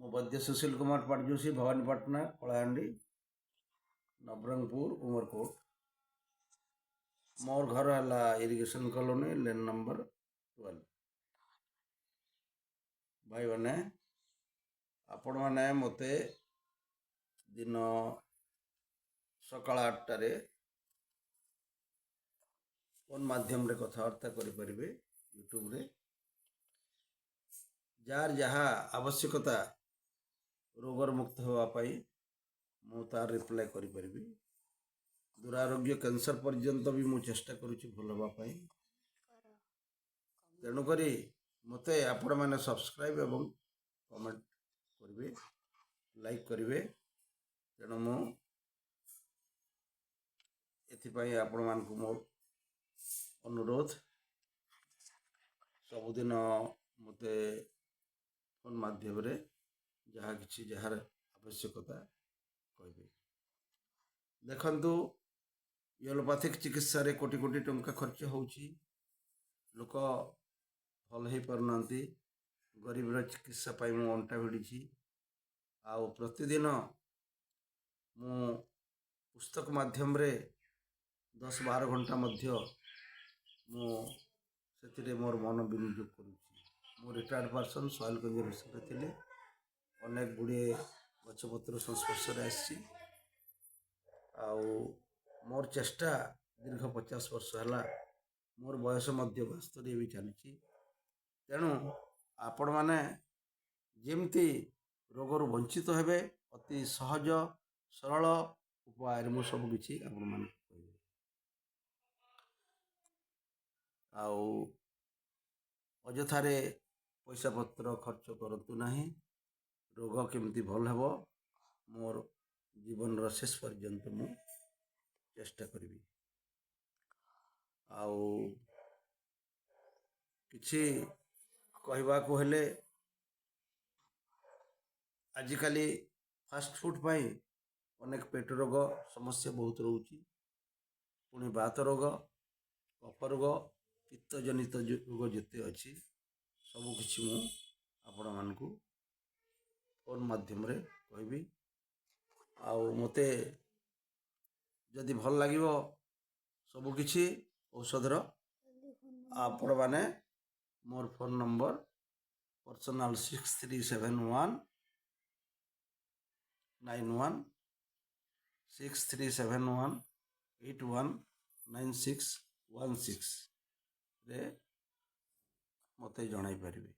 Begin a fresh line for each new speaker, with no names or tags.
मो वैद्य सुशील कुमार पाटजोशी भवानीपाटना कलाहांडी नवरंगपुर उमरकोट मोर घर है इरिगेशन कॉलोनी लेन नंबर 12 भाई मैंने आपण मैंने मते दिन सकाळ 8 फोन माध्यम रे कथबार्ता करें यूट्यूब रे जार जहाँ आवश्यकता रोगर मुक्त होगापाई मु तार रिप्लाई करी दुरारोग्य कैंसर पर्यंत भी मु चेष्टा करुच्ची भल होगापाई तेणुक मते आपण मैंने सब्सक्राइब एवं कमेंट करेंगे लाइक करेंगे तेणु मु एथिपाई आपण मानकु मोर अनुरोध सबुदिन मते फोन माध्यम रे जहाँ किसी जार आवश्यकता कहे देखु एलोपैथिक चिकित्सा रे कोटी कोटी टंका खर्च होची लोक भल हो पारना गरीब चिकित्सा पाई मु अंटा भिड़ी आउ प्रतिदिन मु पुस्तक माध्यम रे 10-12 घंटा मध्य मु से मोर मन विनियोग करुच्ची मु रिटायर्ड पर्सन सॉइल कंजर्वेशन थी अनेक गुड़े गछपत्र संस्पर्श आसी मोर चेष्टा दीर्घ 50 वर्ष है मोर बयस मध्य 72 भी चली तेणु आपण मैंने जमती रोगर वंचित हेबे अति सहज सरल उपाय मु सबकि आपण मान अजथारे पैसा पत्र खर्च करतु नहीं रोग केमती भल हेबो मोर जीवन शेष पर्यंत मु चेष्टा करी किछि कहवा को हेले आजिकाली फास्ट फूड पाई अनेक पेट रोग समस्या बहुत रोची पुणी बात रोग कफ रोग पित्त जनित रोग जिते अच्छी सबकि मु आपण मानकु फोन माध्यम रे कहबी मते जदि भल लागिवो सबकि औषधर आपण माने मोर फोन नंबर पर्सनल 6371 91 6371 819616 रे मते जणाई परिबे।